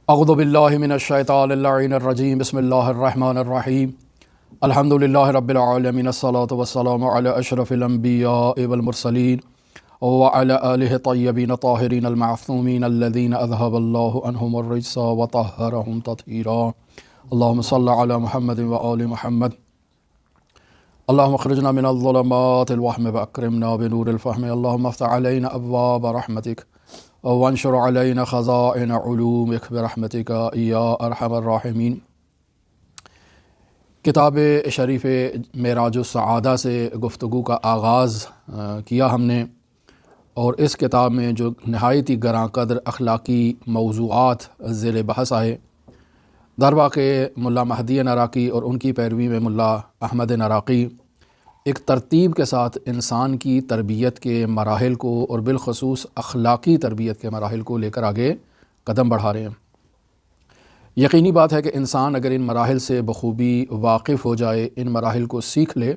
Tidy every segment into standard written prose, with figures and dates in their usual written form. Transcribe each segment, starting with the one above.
اعوذ باللہ من الشیطان اللعین الرجیم بسم اللہ الرحمن الرحیم الحمدللہ رب العالمین الصلاة والسلام علی اشرف الانبیاء والمرسلین وعلی آلہ طیبین طاہرین المعصومین الذین اذہب اللہ عنہم الرجس وطہرہم تطہیرا اللہم صل علی محمد وآل محمد اللہم اخرجنا من الظلمات الوہم واکرمنا بنور الفہم اللہم افتح علینا ابواب رحمتک وانشر علینا خزائن علومک برحمتک یا ارحم الراحمین۔ کتاب شریف معراج السعادہ سے گفتگو کا آغاز کیا ہم نے، اور اس کتاب میں جو نہایت ہی گراں قدر اخلاقی موضوعات زیر بحث آئے، در واقع ملا مہدی نراقی اور ان کی پیروی میں ملا احمد نراقی ایک ترتیب کے ساتھ انسان کی تربیت کے مراحل کو اور بالخصوص اخلاقی تربیت کے مراحل کو لے کر آگے قدم بڑھا رہے ہیں۔ یقینی بات ہے کہ انسان اگر ان مراحل سے بخوبی واقف ہو جائے، ان مراحل کو سیکھ لے،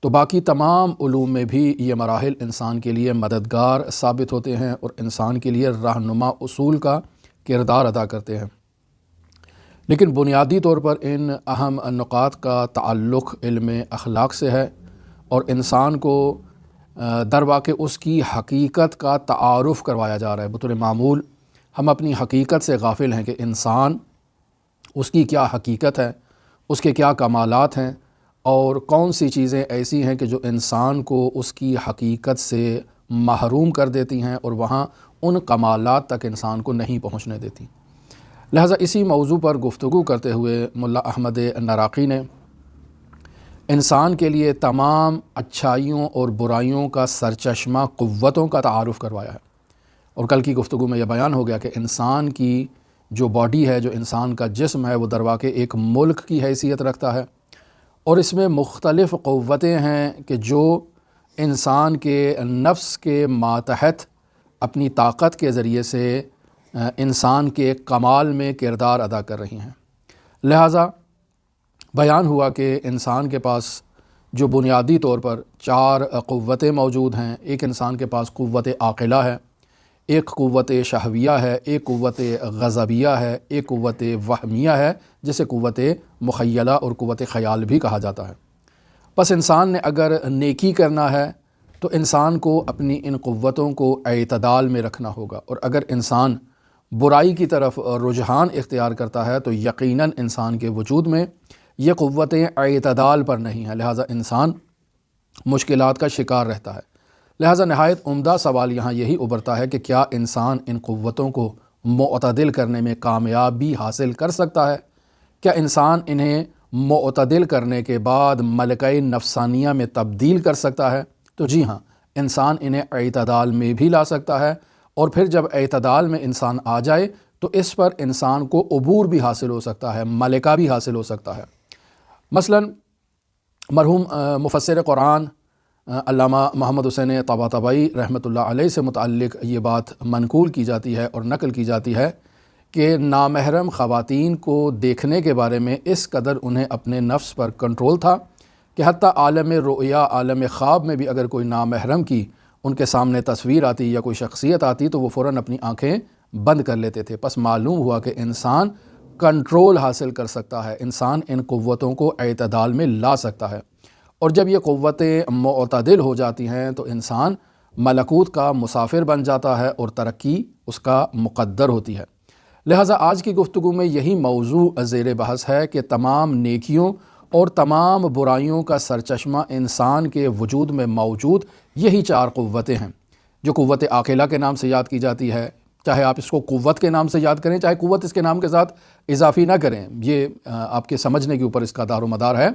تو باقی تمام علوم میں بھی یہ مراحل انسان کے لیے مددگار ثابت ہوتے ہیں اور انسان کے لیے رہنما اصول کا کردار ادا کرتے ہیں۔ لیکن بنیادی طور پر ان اہم نکات کا تعلق علم اخلاق سے ہے، اور انسان کو در واقع اس کی حقیقت کا تعارف کروایا جا رہا ہے۔ بطور معمول ہم اپنی حقیقت سے غافل ہیں کہ انسان، اس کی کیا حقیقت ہے، اس کے کیا کمالات ہیں، اور کون سی چیزیں ایسی ہیں کہ جو انسان کو اس کی حقیقت سے محروم کر دیتی ہیں اور وہاں ان کمالات تک انسان کو نہیں پہنچنے دیتی۔ لہٰذا اسی موضوع پر گفتگو کرتے ہوئے ملا احمد نراقی نے انسان کے لیے تمام اچھائیوں اور برائیوں کا سرچشمہ قوتوں کا تعارف کروایا ہے۔ اور کل کی گفتگو میں یہ بیان ہو گیا کہ انسان کی جو باڈی ہے، جو انسان کا جسم ہے، وہ در واقع ایک ملک کی حیثیت رکھتا ہے، اور اس میں مختلف قوتیں ہیں کہ جو انسان کے نفس کے ماتحت اپنی طاقت کے ذریعے سے انسان کے کمال میں کردار ادا کر رہی ہیں۔ لہٰذا بیان ہوا کہ انسان کے پاس جو بنیادی طور پر 4 قوتیں موجود ہیں۔ ایک انسان کے پاس قوت عاقلہ ہے، ایک قوت شہویہ ہے، ایک قوت غضبیہ ہے، ایک قوت وہمیہ ہے جسے قوت مخیلہ اور قوت خیال بھی کہا جاتا ہے۔ پس انسان نے اگر نیکی کرنا ہے تو انسان کو اپنی ان قوتوں کو اعتدال میں رکھنا ہوگا، اور اگر انسان برائی کی طرف رجحان اختیار کرتا ہے تو یقیناً انسان کے وجود میں یہ قوتیں اعتدال پر نہیں ہیں، لہٰذا انسان مشکلات کا شکار رہتا ہے۔ لہٰذا نہایت عمدہ سوال یہاں یہی ابھرتا ہے کہ کیا انسان ان قوتوں کو معتدل کرنے میں کامیابی حاصل کر سکتا ہے؟ کیا انسان انہیں معتدل کرنے کے بعد ملکہ نفسانیہ میں تبدیل کر سکتا ہے؟ تو جی ہاں، انسان انہیں اعتدال میں بھی لا سکتا ہے، اور پھر جب اعتدال میں انسان آ جائے تو اس پر انسان کو عبور بھی حاصل ہو سکتا ہے، ملکہ بھی حاصل ہو سکتا ہے۔ مثلا مرحوم مفسر قرآن علامہ محمد حسین طباطبائی رحمۃ اللہ علیہ سے متعلق یہ بات منقول کی جاتی ہے اور نقل کی جاتی ہے کہ نامحرم خواتین کو دیکھنے کے بارے میں اس قدر انہیں اپنے نفس پر کنٹرول تھا کہ حتیٰ عالم رؤیا، عالم خواب میں بھی اگر کوئی نامحرم کی ان کے سامنے تصویر آتی یا کوئی شخصیت آتی تو وہ فوراً اپنی آنکھیں بند کر لیتے تھے۔ پس معلوم ہوا کہ انسان کنٹرول حاصل کر سکتا ہے، انسان ان قوتوں کو اعتدال میں لا سکتا ہے، اور جب یہ قوتیں معتدل ہو جاتی ہیں تو انسان ملکوت کا مسافر بن جاتا ہے اور ترقی اس کا مقدر ہوتی ہے۔ لہٰذا آج کی گفتگو میں یہی موضوع زیر بحث ہے کہ تمام نیکیوں اور تمام برائیوں کا سرچشمہ انسان کے وجود میں موجود یہی 4 قوتیں ہیں، جو قوت عاقلہ کے نام سے یاد کی جاتی ہے۔ چاہے آپ اس کو قوت کے نام سے یاد کریں، چاہے قوت اس کے نام کے ساتھ اضافی نہ کریں، یہ آپ کے سمجھنے کے اوپر اس کا دار و مدار ہے۔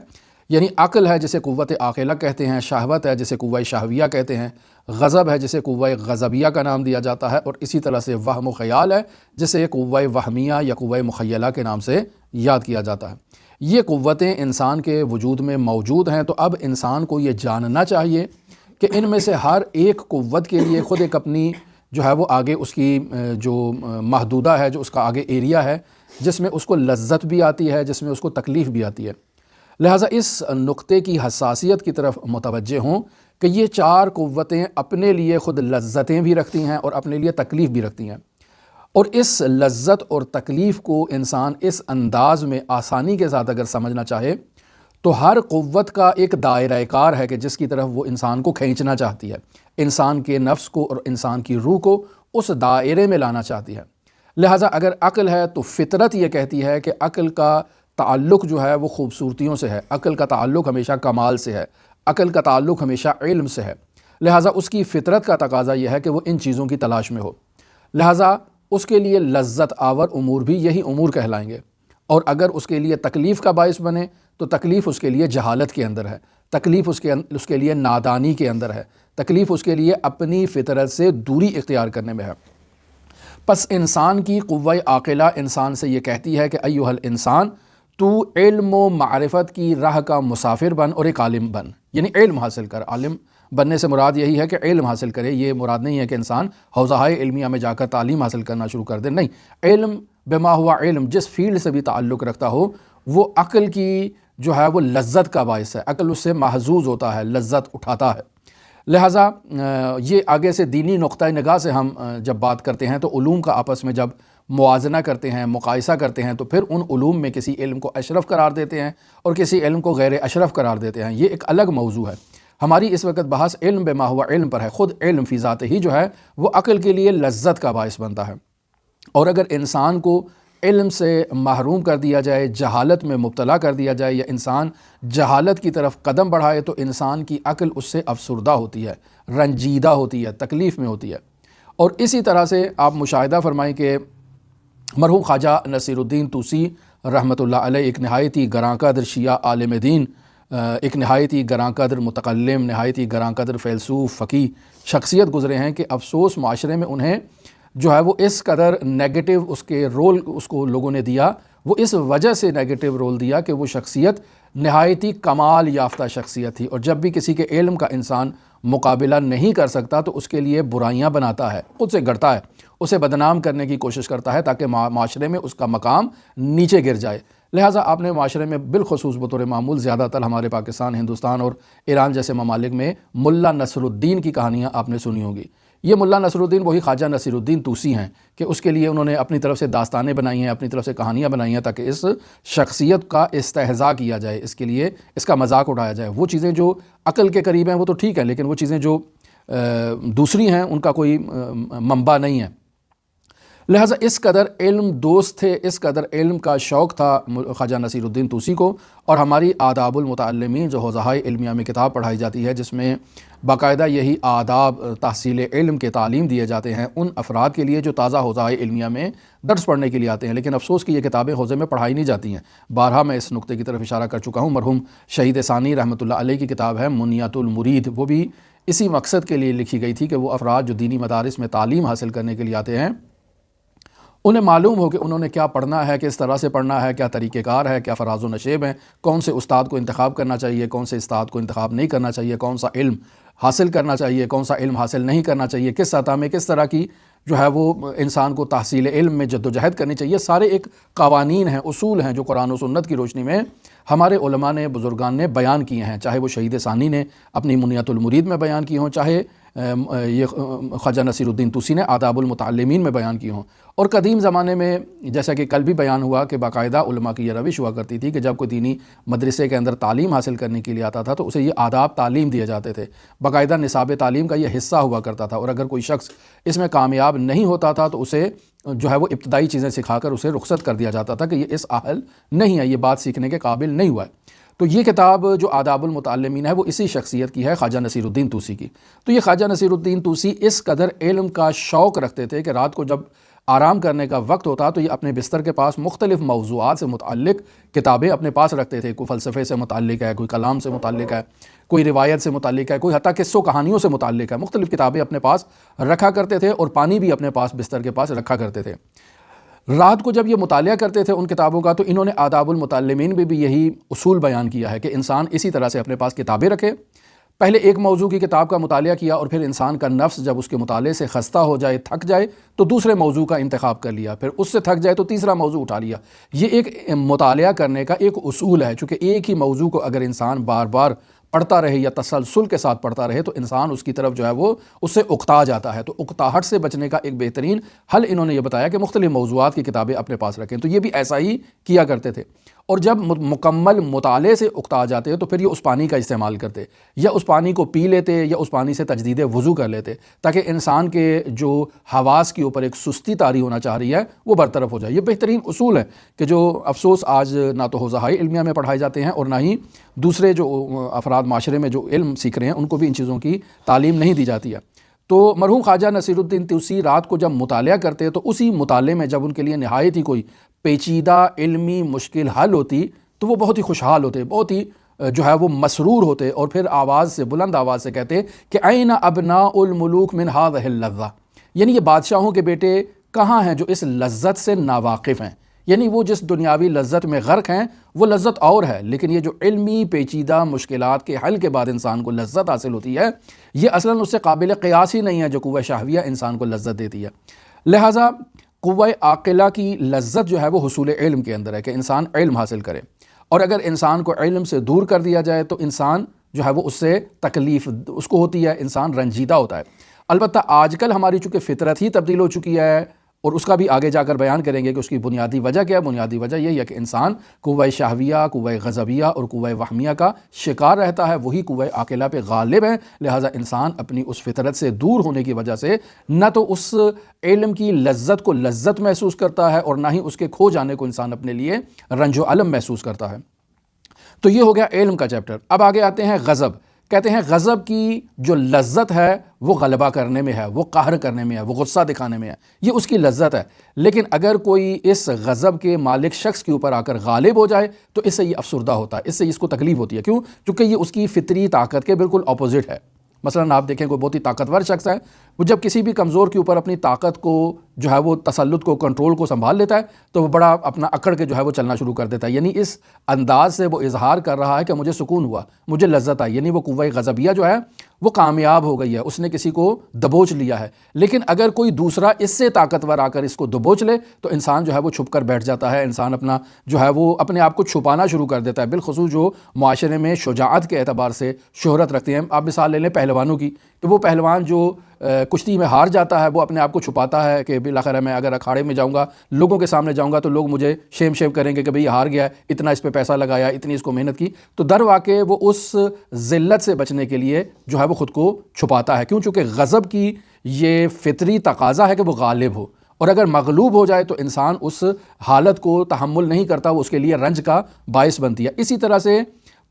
یعنی عقل ہے جسے قوت عاقلہ کہتے ہیں، شہوت ہے جسے قوت شہویہ کہتے ہیں، غضب ہے جسے قوت غضبیہ کا نام دیا جاتا ہے، اور اسی طرح سے وہم و خیال ہے جسے قوت وہمیہ یا قوت مخیلہ کے نام سے یاد کیا جاتا ہے۔ یہ قوتیں انسان کے وجود میں موجود ہیں، تو اب انسان کو یہ جاننا چاہیے کہ ان میں سے ہر ایک قوت کے لیے خود ایک اپنی جو ہے وہ آگے اس کی جو محدودہ ہے، جو اس کا آگے ایریا ہے، جس میں اس کو لذت بھی آتی ہے، جس میں اس کو تکلیف بھی آتی ہے۔ لہٰذا اس نقطے کی حساسیت کی طرف متوجہ ہوں کہ یہ 4 قوتیں اپنے لیے خود لذتیں بھی رکھتی ہیں اور اپنے لیے تکلیف بھی رکھتی ہیں، اور اس لذت اور تکلیف کو انسان اس انداز میں آسانی کے ساتھ اگر سمجھنا چاہے تو ہر قوت کا ایک دائرہ کار ہے کہ جس کی طرف وہ انسان کو کھینچنا چاہتی ہے، انسان کے نفس کو اور انسان کی روح کو اس دائرے میں لانا چاہتی ہے۔ لہٰذا اگر عقل ہے تو فطرت یہ کہتی ہے کہ عقل کا تعلق جو ہے وہ خوبصورتیوں سے ہے، عقل کا تعلق ہمیشہ کمال سے ہے، عقل کا تعلق ہمیشہ علم سے ہے، لہٰذا اس کی فطرت کا تقاضا یہ ہے کہ وہ ان چیزوں کی تلاش میں ہو، لہٰذا اس کے لیے لذت آور امور بھی یہی امور کہلائیں گے، اور اگر اس کے لیے تکلیف کا باعث بنے تو تکلیف اس کے لیے جہالت کے اندر ہے، تکلیف اس کے لیے نادانی کے اندر ہے، تکلیف اس کے لیے اپنی فطرت سے دوری اختیار کرنے میں ہے۔ پس انسان کی قوہ عاقلہ انسان سے یہ کہتی ہے کہ ایھا الانسان، تو علم و معرفت کی راہ کا مسافر بن اور ایک عالم بن، یعنی علم حاصل کر۔ عالم بننے سے مراد یہی ہے کہ علم حاصل کرے، یہ مراد نہیں ہے کہ انسان حوزہائے علمیہ میں جا کر تعلیم حاصل کرنا شروع کر دے، نہیں، علم بما ہوا علم، جس فیلڈ سے بھی تعلق رکھتا ہو وہ عقل کی جو ہے وہ لذت کا باعث ہے، عقل اس سے محظوظ ہوتا ہے، لذت اٹھاتا ہے۔ لہٰذا یہ آگے سے دینی نقطہ نگاہ سے ہم جب بات کرتے ہیں تو علوم کا آپس میں جب موازنہ کرتے ہیں، مقایسہ کرتے ہیں، تو پھر ان علوم میں کسی علم کو اشرف قرار دیتے ہیں اور کسی علم کو غیر اشرف قرار دیتے ہیں، یہ ایک الگ موضوع ہے۔ ہماری اس وقت بحث علم بما ہوا علم پر ہے۔ خود علم فی ذات ہی جو ہے وہ عقل کے لیے لذت کا باعث بنتا ہے، اور اگر انسان کو علم سے محروم کر دیا جائے، جہالت میں مبتلا کر دیا جائے، یا انسان جہالت کی طرف قدم بڑھائے تو انسان کی عقل اس سے افسردہ ہوتی ہے، رنجیدہ ہوتی ہے، تکلیف میں ہوتی ہے۔ اور اسی طرح سے آپ مشاہدہ فرمائیں کہ مرحوم خواجہ نصیر الدین طوسی رحمۃ اللہ علیہ ایک نہایت ہی گراں قدر شیعہ عالم دین، ایک نہایت ہی گراں قدر متکلم، نہایت ہی گراں قدر فیلسوف، فقیہ شخصیت گزرے ہیں کہ افسوس معاشرے میں انہیں جو ہے وہ اس قدر نیگیٹو اس کے رول اس کو لوگوں نے دیا، وہ اس وجہ سے نیگیٹو رول دیا کہ وہ شخصیت نہایت ہی کمال یافتہ شخصیت تھی، اور جب بھی کسی کے علم کا انسان مقابلہ نہیں کر سکتا تو اس کے لیے برائیاں بناتا ہے، خود سے گڑتا ہے، اسے بدنام کرنے کی کوشش کرتا ہے تاکہ معاشرے میں اس کا مقام نیچے گر جائے۔ لہٰذا آپ نے معاشرے میں بالخصوص بطور معمول زیادہ تر ہمارے پاکستان، ہندوستان اور ایران جیسے ممالک میں ملا نصر الدین کی کہانیاں آپ نے سنی ہوں گی۔ یہ ملا نصر الدین وہی خواجہ نصیر الدین طوسی ہیں کہ اس کے لیے انہوں نے اپنی طرف سے داستانیں بنائی ہیں، اپنی طرف سے کہانیاں بنائی ہیں تاکہ اس شخصیت کا استہزاء کیا جائے، اس کے لیے اس کا مذاق اڑایا جائے۔ وہ چیزیں جو عقل کے قریب ہیں وہ تو ٹھیک ہے، لیکن وہ چیزیں جو دوسری ہیں ان کا کوئی منبع نہیں ہے۔ لہٰذا اس قدر علم دوست تھے، اس قدر علم کا شوق تھا خواجہ نصیر الدین طوسی کو، اور ہماری آداب المتعلمین جو حوزہائے علمیہ میں کتاب پڑھائی جاتی ہے جس میں باقاعدہ یہی آداب تحصیل علم کے تعلیم دیے جاتے ہیں ان افراد کے لیے جو تازہ حوزہائے علمیہ میں درس پڑھنے کے لیے آتے ہیں، لیکن افسوس کہ یہ کتابیں حوزے میں پڑھائی نہیں جاتی ہیں۔ بارہا میں اس نقطے کی طرف اشارہ کر چکا ہوں۔ مرحوم شہید ثانی رحمۃ اللہ علیہ کی کتاب ہے منیۃ المرید، وہ بھی اسی مقصد کے لیے لکھی گئی تھی کہ وہ افراد جو دینی مدارس میں تعلیم حاصل کرنے کے لیے آتے ہیں انہیں معلوم ہو کہ انہوں نے کیا پڑھنا ہے، کس طرح سے پڑھنا ہے، کیا طریقہ کار ہے، کیا فراز و نشیب ہیں، کون سے استاد کو انتخاب کرنا چاہیے، کون سے استاد کو انتخاب نہیں کرنا چاہیے، کون سا علم حاصل کرنا چاہیے، کون سا علم حاصل نہیں کرنا چاہیے، کس سطح میں کس طرح کی جو ہے وہ انسان کو تحصیل علم میں جدوجہد کرنی چاہیے۔ سارے ایک قوانین ہیں، اصول ہیں جو قرآن و سنت کی روشنی میں ہمارے علماء نے، بزرگان نے بیان کیے ہیں، چاہے وہ شہید ثانی نے اپنی منیۃ المرید میں بیان کی ہوں، چاہے یہ خواجہ نصیر الدین طوسی نے آداب المتعلمین میں بیان کی ہوں۔ اور قدیم زمانے میں جیسا کہ کل بھی بیان ہوا کہ باقاعدہ علماء کی یہ روش ہوا کرتی تھی کہ جب کوئی دینی مدرسے کے اندر تعلیم حاصل کرنے کے لیے آتا تھا تو اسے یہ آداب تعلیم دیے جاتے تھے، باقاعدہ نصاب تعلیم کا یہ حصہ ہوا کرتا تھا، اور اگر کوئی شخص اس میں کامیاب نہیں ہوتا تھا تو اسے جو ہے وہ ابتدائی چیزیں سکھا کر اسے رخصت کر دیا جاتا تھا کہ یہ اس اہل نہیں ہے، یہ بات سیکھنے کے قابل نہیں ہوا ہے۔ تو یہ کتاب جو آداب المتعلمین ہے وہ اسی شخصیت کی ہے، خواجہ نصیر الدین طوسی کی۔ تو یہ خواجہ نصیر الدین طوسی اس قدر علم کا شوق رکھتے تھے کہ رات کو جب آرام کرنے کا وقت ہوتا تو یہ اپنے بستر کے پاس مختلف موضوعات سے متعلق کتابیں اپنے پاس رکھتے تھے، کوئی فلسفے سے متعلق ہے، کوئی کلام سے متعلق ہے، کوئی روایت سے متعلق ہے، کوئی حتیٰ قصوں کہانیوں سے متعلق ہے، مختلف کتابیں اپنے پاس رکھا کرتے تھے، اور پانی بھی اپنے پاس بستر کے پاس رکھا کرتے تھے۔ رات کو جب یہ مطالعہ کرتے تھے ان کتابوں کا تو انہوں نے آداب المتعلمین میں بھی یہی اصول بیان کیا ہے کہ انسان اسی طرح سے اپنے پاس کتابیں رکھے، پہلے ایک موضوع کی کتاب کا مطالعہ کیا اور پھر انسان کا نفس جب اس کے مطالعے سے خستہ ہو جائے، تھک جائے تو دوسرے موضوع کا انتخاب کر لیا، پھر اس سے تھک جائے تو تیسرا موضوع اٹھا لیا۔ یہ ایک مطالعہ کرنے کا ایک اصول ہے، چونکہ ایک ہی موضوع کو اگر انسان بار بار پڑھتا رہے یا تسلسل کے ساتھ پڑھتا رہے تو انسان اس کی طرف جو ہے وہ اس سے اکتا جاتا ہے۔ تو اکتاہٹ سے بچنے کا ایک بہترین حل انہوں نے یہ بتایا کہ مختلف موضوعات کی کتابیں اپنے پاس رکھیں۔ تو یہ بھی ایسا ہی کیا کرتے تھے، اور جب مکمل مطالعے سے اکتا جاتے تو پھر یہ اس پانی کا استعمال کرتے، یا اس پانی کو پی لیتے، یا اس پانی سے تجدید وضو کر لیتے، تاکہ انسان کے جو حواس کے اوپر ایک سستی طاری ہونا چاہ رہی ہے وہ برطرف ہو جائے۔ یہ بہترین اصول ہے کہ جو افسوس آج نہ تو حوزہائے علمیہ میں پڑھائے جاتے ہیں، اور نہ ہی دوسرے جو افراد معاشرے میں جو علم سیکھ رہے ہیں ان کو بھی ان چیزوں کی تعلیم نہیں دی جاتی ہے۔ تو مرحوم خواجہ نصیر الدین توسی رات کو جب مطالعہ کرتے تو اسی مطالعے میں جب ان کے لیے نہایت ہی کوئی پیچیدہ علمی مشکل حل ہوتی تو وہ بہت ہی خوشحال ہوتے، بہت ہی جو ہے وہ مسرور ہوتے، اور پھر آواز سے، بلند آواز سے کہتے کہ این ابناء الملوک من هذه اللذہ، یعنی یہ بادشاہوں کے بیٹے کہاں ہیں جو اس لذت سے ناواقف ہیں، یعنی وہ جس دنیاوی لذت میں غرق ہیں وہ لذت اور ہے، لیکن یہ جو علمی پیچیدہ مشکلات کے حل کے بعد انسان کو لذت حاصل ہوتی ہے یہ اصلاً اس سے قابل قیاس ہی نہیں ہے جو قوہ شہویہ انسان کو لذت دیتی ہے۔ لہٰذا قوہ عاقلہ کی لذت جو ہے وہ حصول علم کے اندر ہے کہ انسان علم حاصل کرے، اور اگر انسان کو علم سے دور کر دیا جائے تو انسان جو ہے وہ اس سے تکلیف اس کو ہوتی ہے، انسان رنجیدہ ہوتا ہے۔ البتہ آج کل ہماری چونکہ فطرت ہی تبدیل ہو چکی ہے، اور اس کا بھی آگے جا کر بیان کریں گے کہ اس کی بنیادی وجہ کیا ہے۔ بنیادی وجہ یہ ہے کہ انسان قوہ شہویہ، قوہ غضبیہ اور قوہ وہمیہ کا شکار رہتا ہے، وہی قوہ عاقلہ پہ غالب ہے۔ لہٰذا انسان اپنی اس فطرت سے دور ہونے کی وجہ سے نہ تو اس علم کی لذت کو لذت محسوس کرتا ہے، اور نہ ہی اس کے کھو جانے کو انسان اپنے لیے رنج و الم محسوس کرتا ہے۔ تو یہ ہو گیا علم کا چیپٹر۔ اب آگے آتے ہیں غضب۔ کہتے ہیں غضب کی جو لذت ہے وہ غلبہ کرنے میں ہے، وہ قہر کرنے میں ہے، وہ غصہ دکھانے میں ہے، یہ اس کی لذت ہے۔ لیکن اگر کوئی اس غضب کے مالک شخص کے اوپر آ کر غالب ہو جائے تو اس سے یہ افسردہ ہوتا ہے، اس سے اس کو تکلیف ہوتی ہے۔ کیوں؟ چونکہ یہ اس کی فطری طاقت کے بالکل اپوزٹ ہے۔ مثلا آپ دیکھیں کوئی بہت ہی طاقتور شخص ہے، وہ جب کسی بھی کمزور کے اوپر اپنی طاقت کو جو ہے وہ تسلط کو، کنٹرول کو سنبھال لیتا ہے تو وہ بڑا اپنا اکڑ کے جو ہے وہ چلنا شروع کر دیتا ہے، یعنی اس انداز سے وہ اظہار کر رہا ہے کہ مجھے سکون ہوا، مجھے لذت آئی، یعنی وہ قوہ غضبیہ جو ہے وہ کامیاب ہو گئی ہے، اس نے کسی کو دبوچ لیا ہے۔ لیکن اگر کوئی دوسرا اس سے طاقتور آ کر اس کو دبوچ لے تو انسان جو ہے وہ چھپ کر بیٹھ جاتا ہے، انسان اپنا جو ہے وہ اپنے آپ کو چھپانا شروع کر دیتا ہے، بالخصوص جو معاشرے میں شجاعت کے اعتبار سے شہرت رکھتے ہیں۔ آپ مثال لے لیں پہلوانوں کی، کہ وہ پہلوان جو کشتی میں ہار جاتا ہے وہ اپنے آپ کو چھپاتا ہے کہ بالآخر میں اگر اکھاڑے میں جاؤں گا، لوگوں کے سامنے جاؤں گا تو لوگ مجھے شیم کریں گے کہ بھئی ہار گیا، اتنا اس پہ پیسہ لگایا، اتنی اس کو محنت کی۔ تو در واقع وہ اس ذلت سے بچنے کے لیے جو ہے وہ خود کو چھپاتا ہے۔ کیوں؟ چونکہ غضب کی یہ فطری تقاضا ہے کہ وہ غالب ہو، اور اگر مغلوب ہو جائے تو انسان اس حالت کو تحمل نہیں کرتا، وہ اس کے لیے رنج کا باعث بنتی ہے۔ اسی طرح سے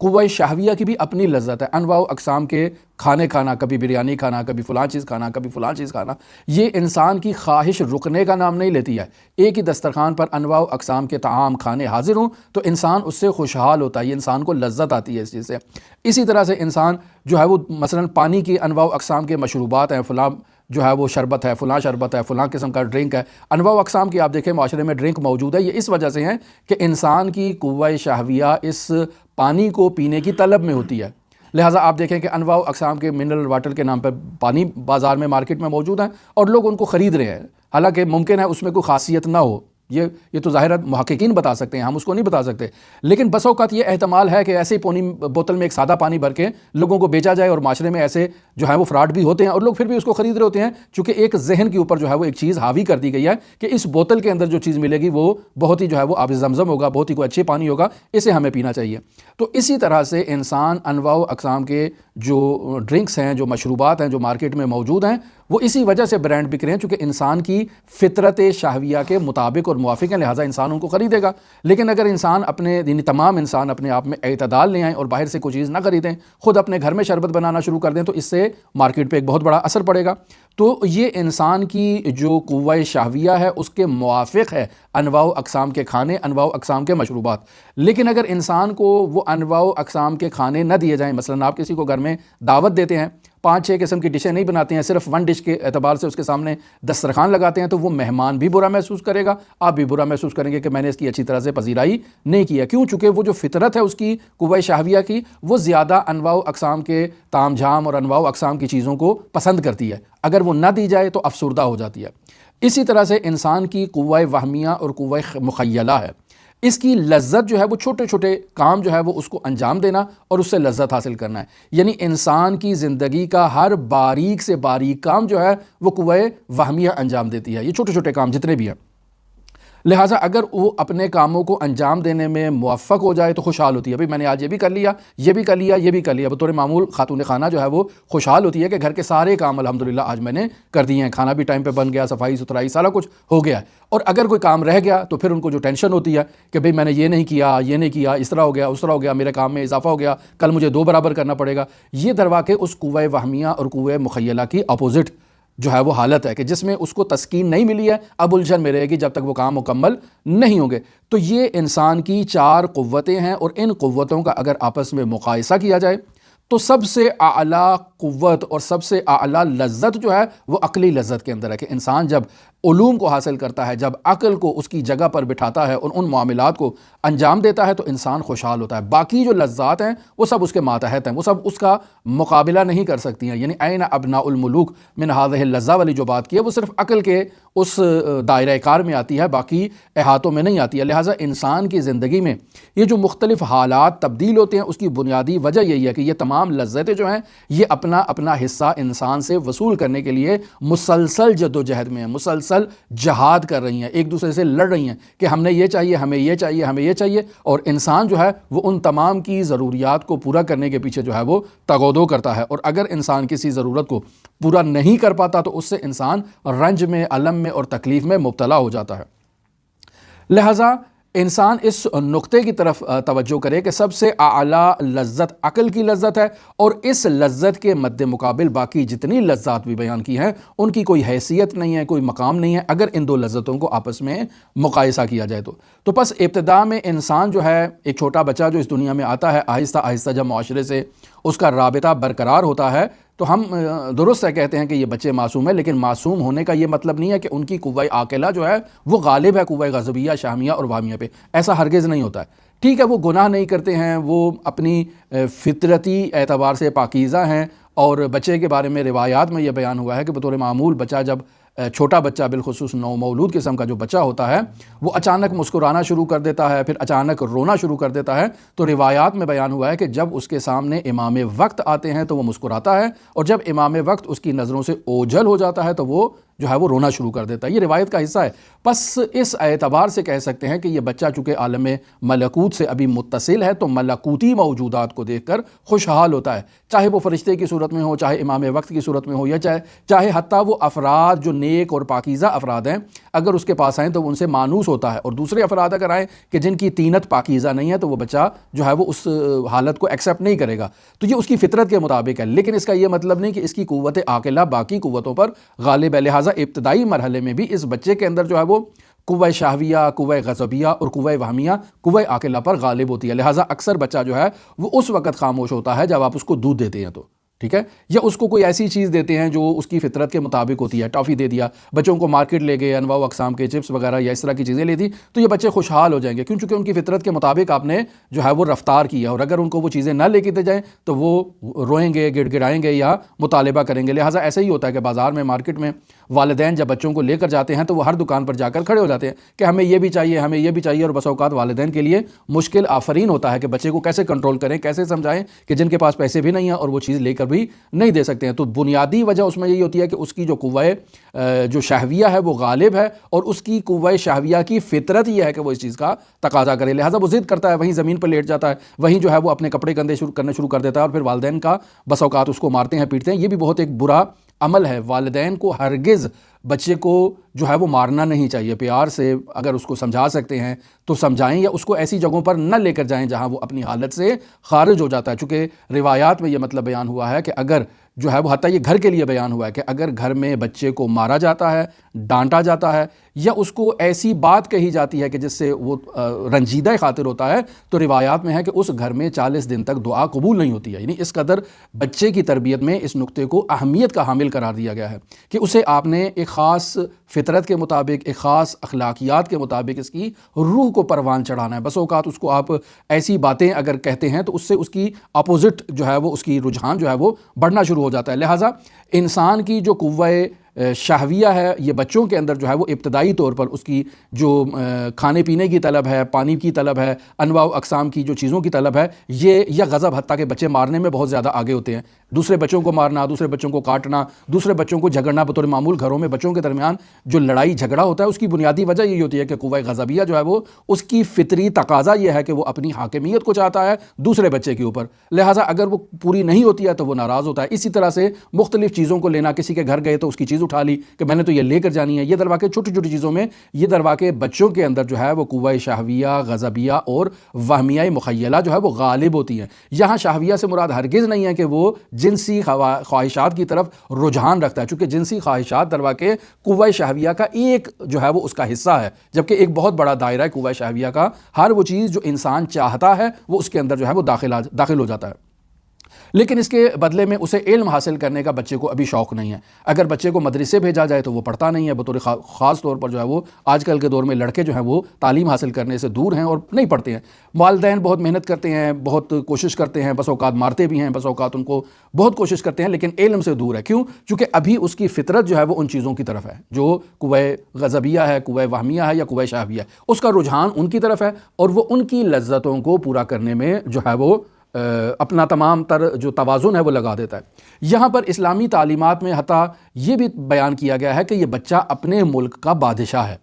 قوہ شہویہ کی بھی اپنی لذت ہے، انواع و اقسام کے کھانے کھانا، کبھی بریانی کھانا، کبھی فلاں چیز کھانا، کبھی فلاں چیز کھانا، یہ انسان کی خواہش رکنے کا نام نہیں لیتی ہے۔ ایک ہی دسترخوان پر انواع و اقسام کے طعام کھانے حاضر ہوں تو انسان اس سے خوشحال ہوتا ہے، یہ انسان کو لذت آتی ہے اس چیز سے۔ اسی طرح سے انسان جو ہے وہ مثلا پانی کی انواع و اقسام کے مشروبات ہیں، فلاں جو ہے وہ شربت ہے، فلاں شربت ہے، فلاں قسم کا ڈرنک ہے، انواع و اقسام کی آپ دیکھیں معاشرے میں ڈرنک موجود ہے۔ یہ اس وجہ سے ہیں کہ انسان کی قوہ شہویہ اس پانی کو پینے کی طلب میں ہوتی ہے۔ لہٰذا آپ دیکھیں کہ انواع و اقسام کے منرل واٹر کے نام پر پانی بازار میں، مارکیٹ میں موجود ہیں، اور لوگ ان کو خرید رہے ہیں، حالانکہ ممکن ہے اس میں کوئی خاصیت نہ ہو، یہ تو ظاہر محققین بتا سکتے ہیں، ہم اس کو نہیں بتا سکتے۔ لیکن بس اوقات یہ احتمال ہے کہ ایسے ہی بوتل میں ایک سادہ پانی بھر کے لوگوں کو بیچا جائے، اور معاشرے میں ایسے جو ہے وہ فراڈ بھی ہوتے ہیں، اور لوگ پھر بھی اس کو خرید رہے ہوتے ہیں، چونکہ ایک ذہن کے اوپر جو ہے وہ ایک چیز حاوی کر دی گئی ہے کہ اس بوتل کے اندر جو چیز ملے گی وہ بہت ہی جو ہے وہ آب زمزم ہوگا، بہت ہی کوئی اچھے پانی ہوگا، اسے ہمیں پینا چاہیے۔ تو اسی طرح سے انسان انواع و اقسام کے جو ڈرنکس ہیں، جو مشروبات ہیں، جو مارکیٹ میں موجود ہیں، وہ اسی وجہ سے برانڈ بک رہے ہیں چونکہ انسان کی فطرت شہویہ کے مطابق اور موافق ہیں، لہٰذا انسان ان کو خریدے گا۔ لیکن اگر انسان یعنی تمام انسان اپنے آپ میں اعتدال لے آئیں اور باہر سے کوئی چیز نہ خریدیں، خود اپنے گھر میں شربت بنانا شروع کر دیں، تو اس سے مارکیٹ پہ ایک بہت بڑا اثر پڑے گا۔ تو یہ انسان کی جو قوہ شہویہ ہے اس کے موافق ہے انواع و اقسام کے کھانے، انواع و اقسام کے مشروبات۔ لیکن اگر انسان کو وہ انواع و اقسام کے کھانے نہ دیے جائیں، مثلا آپ کسی کو گھر میں دعوت دیتے ہیں، 5-6 قسم کی ڈشیں نہیں بناتے ہیں، صرف 1 ڈش کے اعتبار سے اس کے سامنے دسترخوان لگاتے ہیں، تو وہ مہمان بھی برا محسوس کرے گا، آپ بھی برا محسوس کریں گے کہ میں نے اس کی اچھی طرح سے پذیرائی نہیں کیا۔ کیوں؟ چونکہ وہ جو فطرت ہے اس کی قوہ شہویہ کی، وہ زیادہ انواع و اقسام کے تام جھام اور انواع و اقسام کی چیزوں کو پسند کرتی ہے، اگر وہ نہ دی جائے تو افسردہ ہو جاتی ہے۔ اسی طرح سے انسان کی قوہ وہمیہ اور قوہ مخیلہ ہے۔ اس کی لذت جو ہے وہ چھوٹے چھوٹے کام جو ہے وہ اس کو انجام دینا اور اس سے لذت حاصل کرنا ہے. یعنی انسان کی زندگی کا ہر باریک سے باریک کام جو ہے وہ قوہ وہمیہ انجام دیتی ہے، یہ چھوٹے چھوٹے کام جتنے بھی ہیں. لہٰذا اگر وہ اپنے کاموں کو انجام دینے میں موفق ہو جائے تو خوشحال ہوتی ہے. بھئی میں نے آج یہ بھی کر لیا، یہ بھی کر لیا، یہ بھی کر لیا. بطور معمول خاتون خانہ جو ہے وہ خوشحال ہوتی ہے کہ گھر کے سارے کام الحمدللہ آج میں نے کر دیے ہیں، کھانا بھی ٹائم پہ بن گیا، صفائی ستھرائی سارا کچھ ہو گیا ہے. اور اگر کوئی کام رہ گیا تو پھر ان کو جو ٹینشن ہوتی ہے کہ بھئی میں نے یہ نہیں کیا، یہ نہیں کیا، اس طرح ہو گیا، اس طرح ہو گیا، میرے کام میں اضافہ ہو گیا، کل مجھے 2 برابر کرنا پڑے گا. یہ در واقع اس قوہ وہمیہ اور قوہ مخیلہ کی اپوزٹ جو ہے وہ حالت ہے کہ جس میں اس کو تسکین نہیں ملی ہے، اب الجھن میں رہے گی جب تک وہ کام مکمل نہیں ہوں گے. تو یہ انسان کی 4 قوتیں ہیں، اور ان قوتوں کا اگر آپس میں مقایسہ کیا جائے تو سب سے اعلیٰ قوت اور سب سے اعلیٰ لذت جو ہے وہ عقلی لذت کے اندر ہے کہ انسان جب علوم کو حاصل کرتا ہے، جب عقل کو اس کی جگہ پر بٹھاتا ہے اور ان معاملات کو انجام دیتا ہے تو انسان خوشحال ہوتا ہے. باقی جو لذات ہیں وہ سب اس کے ماتحت ہیں، وہ سب اس کا مقابلہ نہیں کر سکتی ہیں. یعنی این ابناء الملوک من هذه اللذہ والی جو بات کی ہے وہ صرف عقل کے اس دائرہ کار میں آتی ہے، باقی احاطوں میں نہیں آتی ہے. لہٰذا انسان کی زندگی میں یہ جو مختلف حالات تبدیل ہوتے ہیں اس کی بنیادی وجہ یہی ہے کہ یہ تمام لذتیں جو ہیں یہ اپنا اپنا حصہ انسان سے وصول کرنے کے لیے مسلسل جد و جہد میں ہیں، مسلسل جہاد کر رہی ہیں، ایک دوسرے سے لڑ رہی ہیں کہ ہم نے یہ چاہیے، ہمیں یہ چاہیے، ہمیں یہ چاہیے. اور انسان جو ہے وہ ان تمام کی ضروریات کو پورا کرنے کے پیچھے جو ہے وہ تگودو کرتا ہے. اور اگر انسان کسی ضرورت کو پورا نہیں کر پاتا تو اس سے انسان رنج میں، الم میں اور تکلیف میں مبتلا ہو جاتا ہے. لہٰذا انسان اس نقطے کی طرف توجہ کرے کہ سب سے اعلیٰ لذت عقل کی لذت ہے، اور اس لذت کے مد مقابل باقی جتنی لذات بھی بیان کی ہیں ان کی کوئی حیثیت نہیں ہے، کوئی مقام نہیں ہے اگر ان 2 لذتوں کو آپس میں مقایسہ کیا جائے تو پس ابتدا میں انسان جو ہے، ایک چھوٹا بچہ جو اس دنیا میں آتا ہے، آہستہ آہستہ جب معاشرے سے اس کا رابطہ برقرار ہوتا ہے تو ہم درست ہے کہتے ہیں کہ یہ بچے معصوم ہیں، لیکن معصوم ہونے کا یہ مطلب نہیں ہے کہ ان کی قوہ عاقلہ جو ہے وہ غالب ہے قوہ غضبیہ، شہمیہ اور واہمیہ پہ. ایسا ہرگز نہیں ہوتا ہے. ٹھیک ہے وہ گناہ نہیں کرتے ہیں، وہ اپنی فطرتی اعتبار سے پاکیزہ ہیں، اور بچے کے بارے میں روایات میں یہ بیان ہوا ہے کہ بطور معمول بچہ جب چھوٹا بچہ بالخصوص نو مولود قسم کا جو بچہ ہوتا ہے وہ اچانک مسکرانا شروع کر دیتا ہے، پھر اچانک رونا شروع کر دیتا ہے. تو روایات میں بیان ہوا ہے کہ جب اس کے سامنے امام وقت آتے ہیں تو وہ مسکراتا ہے، اور جب امام وقت اس کی نظروں سے اوجھل ہو جاتا ہے تو وہ جو ہے وہ رونا شروع کر دیتا ہے. یہ روایت کا حصہ ہے. پس اس اعتبار سے کہہ سکتے ہیں کہ یہ بچہ چونکہ عالم ملکوت سے ابھی متصل ہے تو ملکوتی موجودات کو دیکھ کر خوشحال ہوتا ہے، چاہے وہ فرشتے کی صورت میں ہو، چاہے امام وقت کی صورت میں ہو، یا چاہے حتیٰ وہ افراد جو نیک اور پاکیزہ افراد ہیں اگر اس کے پاس آئیں تو وہ ان سے مانوس ہوتا ہے. اور دوسرے افراد اگر آئیں کہ جن کی طینت پاکیزہ نہیں ہے تو وہ بچہ جو ہے وہ اس حالت کو ایکسیپٹ نہیں کرے گا. تو یہ اس کی فطرت کے مطابق ہے، لیکن اس کا یہ مطلب نہیں کہ اس کی قوت عاقلہ باقی قوتوں پر غالب ہے. لہٰذا ابتدائی مرحلے میں بھی اس بچے کے اندر جو ہے وہ قوہ شہویہ، قوہ غضبیہ اور قوہ وہمیہ قوہ عاقلہ پر غالب ہوتی ہے. لہٰذا اکثر بچہ جو ہے وہ اس وقت خاموش ہوتا ہے جب آپ اس کو دودھ دیتے ہیں تو ٹھیک ہے، یا اس کو کوئی ایسی چیز دیتے ہیں جو اس کی فطرت کے مطابق ہوتی ہے. ٹافی دے دیا، بچوں کو مارکیٹ لے گئے، انواع و اقسام کے چپس وغیرہ یا اس طرح کی چیزیں لے دی تو یہ بچے خوشحال ہو جائیں گے، چونکہ ان کی فطرت کے مطابق آپ نے جو ہے وہ رفتار کیا. اور اگر ان کو وہ چیزیں نہ لے کے دے جائیں تو وہ روئیں گے، گڑ گڑائیں گے یا مطالبہ کریں گے. لہٰذا ایسا ہی ہوتا ہے کہ بازار میں، مارکیٹ میں والدین جب بچوں کو لے کر جاتے ہیں تو وہ ہر دکان پر جا کر کھڑے ہو جاتے ہیں کہ ہمیں یہ بھی چاہیے، ہمیں یہ بھی چاہیے. اور بس اوقات والدین کے لیے مشکل آفرین ہوتا ہے کہ بچے کو کیسے کنٹرول کریں، کیسے سمجھائیں کہ جن کے پاس پیسے بھی نہیں ہیں اور وہ چیز لے کر بھی نہیں دے سکتے ہیں. تو بنیادی وجہ اس میں یہی ہوتی ہے کہ اس کی جو قوہ جو شہویہ ہے وہ غالب ہے، اور اس کی قوہ شہویہ کی فطرت یہ ہے کہ وہ اس چیز کا تقاضا کرے. لہٰذا وہ ضد کرتا ہے، وہیں زمین پر لیٹ جاتا ہے، وہیں جو ہے وہ اپنے کپڑے گندے کرنا شروع کر دیتا ہے، اور پھر والدین کا بس اوقات اس کو مارتے ہیں، پیٹتے ہیں. یہ بھی بہت ایک برا عمل ہے. والدین کو ہرگز بچے کو جو ہے وہ مارنا نہیں چاہیے. پیار سے اگر اس کو سمجھا سکتے ہیں تو سمجھائیں، یا اس کو ایسی جگہوں پر نہ لے کر جائیں جہاں وہ اپنی حالت سے خارج ہو جاتا ہے. چونکہ روایات میں یہ مطلب بیان ہوا ہے کہ اگر جو ہے وہ حتیٰ یہ گھر کے لیے بیان ہوا ہے کہ اگر گھر میں بچے کو مارا جاتا ہے، ڈانٹا جاتا ہے، یا اس کو ایسی بات کہی جاتی ہے کہ جس سے وہ رنجیدہ خاطر ہوتا ہے تو روایات میں ہے کہ اس گھر میں 40 دن تک دعا قبول نہیں ہوتی ہے. یعنی اس قدر بچے کی تربیت میں اس نقطے کو اہمیت کا حامل قرار دیا گیا ہے کہ اسے آپ نے ایک خاص فطرت کے مطابق، ایک خاص اخلاقیات کے مطابق اس کی روح کو پروان چڑھانا ہے. بس اوقات اس کو آپ ایسی باتیں اگر کہتے ہیں تو اس سے اس کی اپوزٹ جو ہے وہ اس کی رجحان جو ہے وہ بڑھنا شروع ہو جاتا ہے. لہٰذا انسان کی جو قوہ شہویہ ہے یہ بچوں کے اندر جو ہے وہ ابتدائی طور پر اس کی جو کھانے پینے کی طلب ہے، پانی کی طلب ہے، انواع و اقسام کی جو چیزوں کی طلب ہے، یہ یا غضب، حتیٰ کہ بچے مارنے میں بہت زیادہ آگے ہوتے ہیں، دوسرے بچوں کو مارنا، دوسرے بچوں کو کاٹنا، دوسرے بچوں کو جھگڑنا۔ بطور معمول گھروں میں بچوں کے درمیان جو لڑائی جھگڑا ہوتا ہے اس کی بنیادی وجہ یہی ہوتی ہے کہ قوہ غضبیہ جو ہے وہ اس کی فطری تقاضا یہ ہے کہ وہ اپنی حاکمیت کو چاہتا ہے دوسرے بچے کے اوپر، لہٰذا اگر وہ پوری نہیں ہوتی ہے تو وہ ناراض ہوتا ہے۔ اسی طرح سے مختلف چیزوں کو لینا، کسی کے گھر گئے تو اس کی چیز اٹھا لی کہ میں نے تو یہ لے کر جانی ہے، یہ در واقع چھوٹی چھوٹی چیزوں میں یہ در واقع بچوں کے اندر جو ہے وہ قوہ شہویہ، غضبیہ اور وہمیہ مخیلہ جو ہے وہ غالب ہوتی ہیں۔ یہاں شہویہ سے مراد ہرگز نہیں ہے کہ وہ جنسی خواہشات کی طرف رجحان رکھتا ہے، چونکہ جنسی خواہشات در واقع قوہ شہویہ کا ایک جو ہے وہ اس کا حصہ ہے، جبکہ ایک بہت بڑا دائرہ ہے قوہ شہویہ کا۔ ہر وہ چیز جو انسان چاہتا ہے وہ اس کے اندر جو ہے وہ داخل ہو جاتا ہے، لیکن اس کے بدلے میں اسے علم حاصل کرنے کا بچے کو ابھی شوق نہیں ہے۔ اگر بچے کو مدرسے بھیجا جائے تو وہ پڑھتا نہیں ہے، بطور خاص طور پر جو ہے وہ آج کل کے دور میں لڑکے جو ہیں وہ تعلیم حاصل کرنے سے دور ہیں اور نہیں پڑھتے ہیں۔ والدین بہت محنت کرتے ہیں، بہت کوشش کرتے ہیں، بس اوقات مارتے بھی ہیں، بس اوقات ان کو بہت کوشش کرتے ہیں، لیکن علم سے دور ہے۔ کیوں؟ چونکہ ابھی اس کی فطرت جو ہے وہ ان چیزوں کی طرف ہے جو قوہ غضبیہ ہے، قوہ وہمیہ ہے یا قوہ شہویہ ہے، اس کا رجحان ان کی طرف ہے اور وہ ان کی لذتوں کو پورا کرنے میں جو ہے وہ اپنا تمام تر جو توازن ہے وہ لگا دیتا ہے۔ یہاں پر اسلامی تعلیمات میں حتیٰ یہ بھی بیان کیا گیا ہے کہ یہ بچہ اپنے ملک کا بادشاہ ہے۔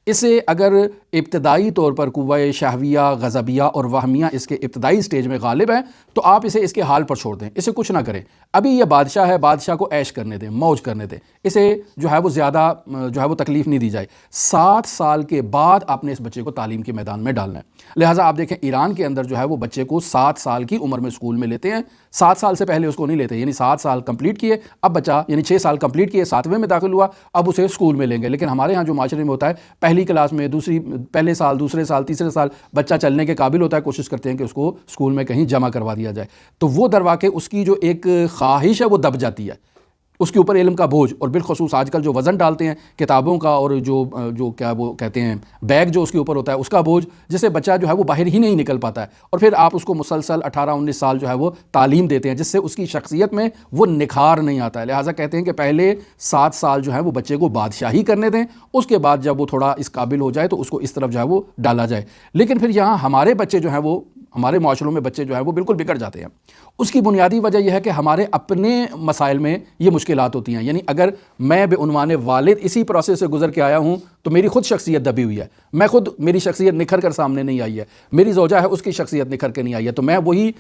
اسے اگر ابتدائی طور پر قوہ شہویہ، غضبیہ اور وہمیہ اس کے ابتدائی سٹیج میں غالب ہے تو آپ اسے اس کے حال پر چھوڑ دیں، اسے کچھ نہ کریں۔ ابھی یہ بادشاہ ہے، بادشاہ کو عیش کرنے دیں، موج کرنے دیں، اسے جو ہے وہ زیادہ جو ہے وہ تکلیف نہیں دی جائے۔ 7 سال کے بعد آپ نے اس بچے کو تعلیم کے میدان میں ڈالنا ہے۔ لہٰذا آپ دیکھیں ایران کے اندر جو ہے وہ بچے کو 7 سال کی عمر میں اسکول میں لیتے ہیں، 7 سال سے پہلے اس کو نہیں لیتے، یعنی 7 سال کمپلیٹ کیے، اب بچہ یعنی 6 سال کمپلیٹ کیے، 7ویں میں داخل ہوا، اب اسے اسکول میں لیں گے۔ لیکن ہمارے ہاں جو معاشرے میں ہوتا ہے، پہلی کلاس میں، پہلے سال، دوسرے سال، تیسرے سال بچہ چلنے کے قابل ہوتا ہے، کوشش کرتے ہیں کہ اس کو اسکول میں کہیں جمع کروا دیا جائے، تو وہ در واقع اس کی جو ایک خواہش ہے وہ دب جاتی ہے، اس کے اوپر علم کا بوجھ، اور بالخصوص آج کل جو وزن ڈالتے ہیں کتابوں کا اور جو کیا وہ کہتے ہیں بیگ جو اس کے اوپر ہوتا ہے اس کا بوجھ، جس سے بچہ جو ہے وہ باہر ہی نہیں نکل پاتا ہے، اور پھر آپ اس کو مسلسل 18-19 سال جو ہے وہ تعلیم دیتے ہیں، جس سے اس کی شخصیت میں وہ نکھار نہیں آتا ہے۔ لہٰذا کہتے ہیں کہ پہلے 7 سال جو ہے وہ بچے کو بادشاہی کرنے دیں، اس کے بعد جب وہ تھوڑا اس قابل ہو جائے تو اس کو اس طرف جو ہے وہ ڈالا جائے۔ لیکن پھر یہاں ہمارے بچے جو ہیں وہ، ہمارے معاشروں میں بچے جو ہیں وہ بالکل بگڑ جاتے ہیں۔ اس کی بنیادی وجہ یہ ہے کہ ہمارے اپنے مسائل میں یہ مشکلات ہوتی ہیں، یعنی اگر میں بے عنوان والد اسی پروسیس سے گزر کے آیا ہوں تو میری خود شخصیت دبی ہوئی ہے، میری شخصیت نکھر کر سامنے نہیں آئی ہے، میری زوجہ ہے اس کی شخصیت نکھر کے نہیں آئی ہے، تو میں وہی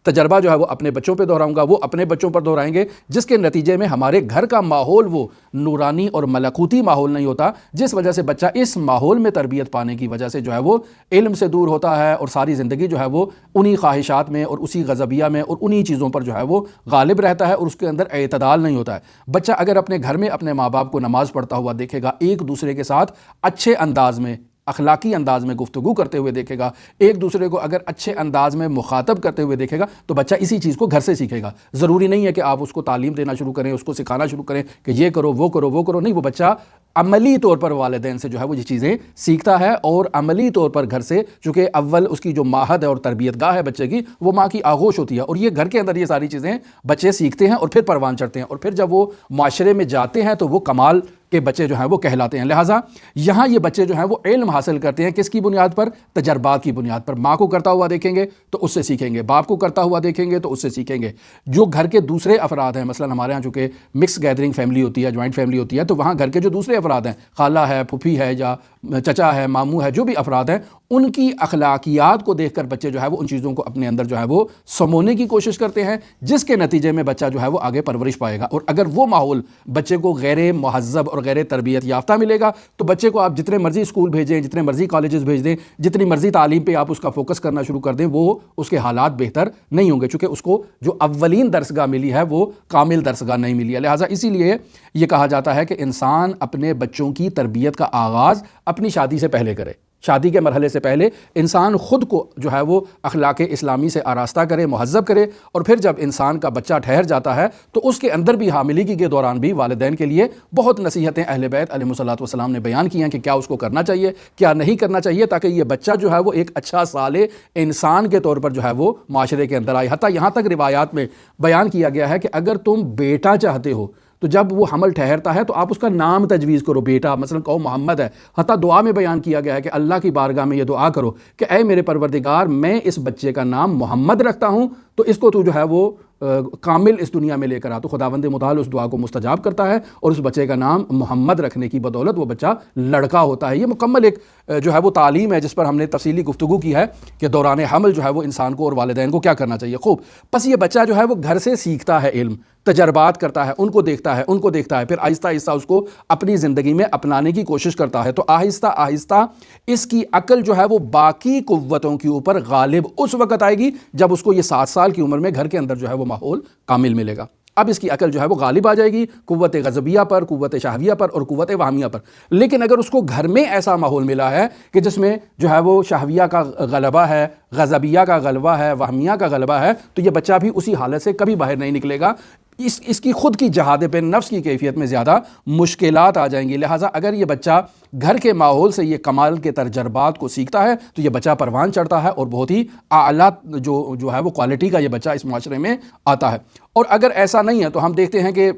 تجربہ جو ہے وہ اپنے بچوں پہ دہراؤں گا، وہ اپنے بچوں پر دہرائیں گے، جس کے نتیجے میں ہمارے گھر کا ماحول وہ نورانی اور ملکوتی ماحول نہیں ہوتا، جس وجہ سے بچہ اس ماحول میں تربیت پانے کی وجہ سے جو ہے وہ علم سے دور ہوتا ہے اور ساری زندگی جو ہے وہ انہی خواہشات میں اور اسی غضبیہ میں اور انہی چیزوں پر جو ہے وہ غالب رہتا ہے اور اس کے اندر اعتدال نہیں ہوتا ہے۔ بچہ اگر اپنے گھر میں اپنے ماں باپ کو نماز پڑھتا ہوا دیکھے گا، ایک دوسرے کے ساتھ اچھے انداز میں، اخلاقی انداز میں گفتگو کرتے ہوئے دیکھے گا، ایک دوسرے کو اگر اچھے انداز میں مخاطب کرتے ہوئے دیکھے گا تو بچہ اسی چیز کو گھر سے سیکھے گا۔ ضروری نہیں ہے کہ آپ اس کو تعلیم دینا شروع کریں، اس کو سکھانا شروع کریں کہ یہ کرو وہ کرو وہ کرو، نہیں، وہ بچہ عملی طور پر والدین سے جو ہے وہ یہ چیزیں سیکھتا ہے، اور عملی طور پر گھر سے، چونکہ اول اس کی جو ماہد ہے اور تربیت گاہ ہے بچے کی، وہ ماں کی آغوش ہوتی ہے، اور یہ گھر کے اندر یہ ساری چیزیں بچے سیکھتے ہیں اور پھر پروان چڑھتے ہیں، اور پھر جب وہ معاشرے میں جاتے ہیں تو وہ کمال کے بچے جو ہیں وہ کہلاتے ہیں۔ لہٰذا یہاں یہ بچے جو ہیں وہ علم حاصل کرتے ہیں کس کی بنیاد پر؟ تجربات کی بنیاد پر۔ ماں کو کرتا ہوا دیکھیں گے تو اس سے سیکھیں گے، باپ کو کرتا ہوا دیکھیں گے تو اس سے سیکھیں گے۔ جو گھر کے دوسرے افراد ہیں، مثلا ہمارے ہاں چونکہ مکس گیدرنگ فیملی ہوتی ہے، جوائنٹ فیملی ہوتی ہے، تو وہاں گھر کے جو دوسرے افراد ہیں، خالہ ہے، پھوپھی ہے یا چچا ہے، ماموں ہے، جو بھی افراد ہیں، ان کی اخلاقیات کو دیکھ کر بچے جو ہے وہ ان چیزوں کو اپنے اندر جو ہے وہ سمونے کی کوشش کرتے ہیں، جس کے نتیجے میں بچہ جو ہے وہ آگے پرورش پائے گا۔ اور اگر وہ ماحول بچے کو غیر مہذب اور غیر تربیت یافتہ ملے گا تو بچے کو آپ جتنے مرضی اسکول بھیجیں، جتنے مرضی کالجز بھیج دیں، جتنی مرضی تعلیم پہ آپ اس کا فوکس کرنا شروع کر دیں، وہ اس کے حالات بہتر نہیں ہوں گے، چونکہ اس کو جو اولین درسگاہ ملی ہے وہ کامل درسگاہ نہیں ملی ہے۔ لہٰذا اسی لیے یہ کہا جاتا ہے کہ انسان اپنے بچوں کی تربیت کا آغاز اپنی شادی سے پہلے کرے، شادی کے مرحلے سے پہلے انسان خود کو جو ہے وہ اخلاق اسلامی سے آراستہ کرے، مہذب کرے، اور پھر جب انسان کا بچہ ٹھہر جاتا ہے تو اس کے اندر بھی حاملگی کے دوران بھی والدین کے لیے بہت نصیحتیں اہل بیت علیہم الصلوۃ والسلام نے بیان کی ہیں کہ کیا اس کو کرنا چاہیے، کیا نہیں کرنا چاہیے، تاکہ یہ بچہ جو ہے وہ ایک اچھا صالح انسان کے طور پر جو ہے وہ معاشرے کے اندر آئے۔ حتیٰ یہاں تک روایات میں بیان کیا گیا ہے کہ اگر تم بیٹا چاہتے ہو تو جب وہ حمل ٹھہرتا ہے تو آپ اس کا نام تجویز کرو، بیٹا مثلا کہو محمد ہے، حتیٰ دعا میں بیان کیا گیا ہے کہ اللہ کی بارگاہ میں یہ دعا کرو کہ اے میرے پروردگار میں اس بچے کا نام محمد رکھتا ہوں، تو اس کو تو جو ہے وہ کامل اس دنیا میں لے کر آ، تو خداوند متعال اس دعا کو مستجاب کرتا ہے اور اس بچے کا نام محمد رکھنے کی بدولت وہ بچہ لڑکا ہوتا ہے۔ یہ مکمل ایک جو ہے وہ تعلیم ہے جس پر ہم نے تفصیلی گفتگو کی ہے کہ دوران حمل جو ہے وہ انسان کو اور والدین کو کیا کرنا چاہیے۔ خوب، پس یہ بچہ جو ہے وہ گھر سے سیکھتا ہے، علم تجربات کرتا ہے، ان کو دیکھتا ہے، پھر آہستہ آہستہ اس کو اپنی زندگی میں اپنانے کی کوشش کرتا ہے، تو آہستہ آہستہ اس کی عقل جو ہے وہ باقی قوتوں کے اوپر غالب اس وقت آئے گی جب اس کو یہ 7 سال کی عمر میں گھر کے اندر جو ہے وہ ماحول کامل ملے گا۔ اب اس کی عقل جو ہے وہ غالب آ جائے گی قوت غضبیہ پر، قوت شہویہ پر اور قوت وہمیہ پر۔ لیکن اگر اس کو گھر میں ایسا ماحول ملا ہے کہ جس میں جو ہے وہ شہویہ کا غلبہ ہے، غضبیہ کا غلبہ ہے، وہمیہ کا غلبہ ہے، تو یہ بچہ بھی اسی حالت سے کبھی باہر نہیں نکلے گا، اس کی خود کی جہاد پہ نفس کی کیفیت میں زیادہ مشکلات آ جائیں گی۔ لہٰذا اگر یہ بچہ گھر کے ماحول سے یہ کمال کے تجربات کو سیکھتا ہے تو یہ بچہ پروان چڑھتا ہے اور بہت ہی اعلیٰ جو ہے وہ کوالٹی کا یہ بچہ اس معاشرے میں آتا ہے۔ اور اگر ایسا نہیں ہے تو ہم دیکھتے ہیں کہ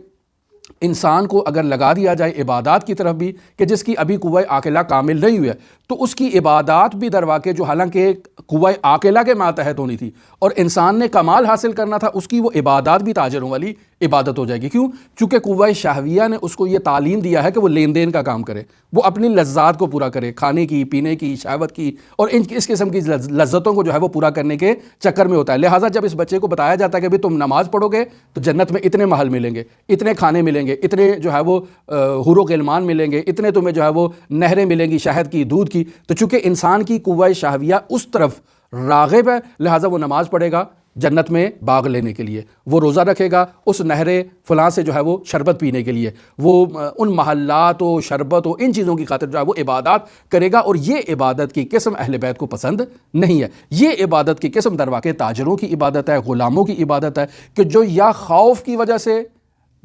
انسان کو اگر لگا دیا جائے عبادات کی طرف بھی کہ جس کی ابھی قوہ عاقلہ کامل نہیں ہوئی ہے، تو اس کی عبادات بھی در واقع جو حالانکہ قوہ عاقلہ کے ماتحت ہونی تھی اور انسان نے کمال حاصل کرنا تھا، اس کی وہ عبادات بھی تاجروں والی عبادت ہو جائے گی۔ کیوں؟ چونکہ قوہ شہویہ نے اس کو یہ تعلیم دیا ہے کہ وہ لین دین کا کام کرے، وہ اپنی لذات کو پورا کرے، کھانے کی، پینے کی، شہوت کی اور اس قسم کی لذتوں کو جو ہے وہ پورا کرنے کے چکر میں ہوتا ہے۔ لہٰذا جب اس بچے کو بتایا جاتا ہے کہ تم نماز پڑھو گے تو جنت میں اتنے محل ملیں گے، اتنے کھانے ملیں گے، اتنے جو ہے وہ حور و غلمان ملیں گے، اتنے تمہیں جو ہے وہ نہریں ملیں گی شہد کی، دودھ کی، تو چونکہ انسان کی قوہ شہویہ اس طرف راغب ہے لہٰذا وہ نماز پڑھے گا جنت میں باغ لینے کے لیے، وہ روزہ رکھے گا اس نہریں فلاں سے جو ہے وہ شربت پینے کے لیے، وہ ان محلات و شربت و ان چیزوں کی خاطر جو ہے وہ عبادات کرے گا، اور یہ عبادت کی قسم اہل بیت کو پسند نہیں ہے۔ یہ عبادت کی قسم در واقع تاجروں کی عبادت ہے، غلاموں کی عبادت ہے، کہ جو یا خوف کی وجہ سے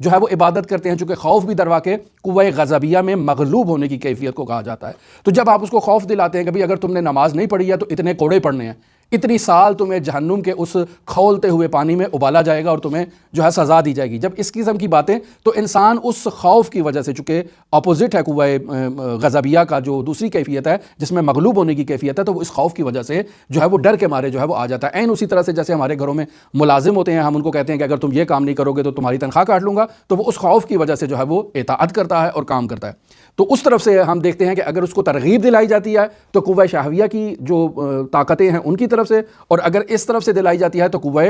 جو ہے وہ عبادت کرتے ہیں، چونکہ خوف بھی در واقع قوہ غضبیہ میں مغلوب ہونے کی کیفیت کو کہا جاتا ہے۔ تو جب آپ اس کو خوف دلاتے ہیں کہ بھئی اگر تم نے نماز نہیں پڑھی ہے تو اتنے کوڑے پڑھنے ہیں، اتنی سال تمہیں جہنم کے اس کھولتے ہوئے پانی میں ابالا جائے گا اور تمہیں جو ہے سزا دی جائے گی، جب اس قسم کی باتیں، تو انسان اس خوف کی وجہ سے، چونکہ اپوزٹ ہے قوہ غضبیہ کا جو دوسری کیفیت ہے جس میں مغلوب ہونے کی کیفیت ہے، تو وہ اس خوف کی وجہ سے جو ہے وہ ڈر کے مارے جو ہے وہ آ جاتا ہے۔ اسی طرح سے جیسے ہمارے گھروں میں ملازم ہوتے ہیں، ہم ان کو کہتے ہیں کہ اگر تم یہ کام نہیں کرو گے تو تمہاری تنخواہ کاٹ لوں گا، تو وہ اس خوف کی وجہ سے جو ہے وہ اطاعت کرتا ہے اور کام کرتا ہے۔ تو اس طرف سے ہم دیکھتے ہیں کہ اگر اس کو ترغیب دلائی جاتی ہے تو قوہ شہویہ کی جو طاقتیں ہیں ان کی طرف سے، اور اگر اس طرف سے دلائی جاتی ہے تو قوہ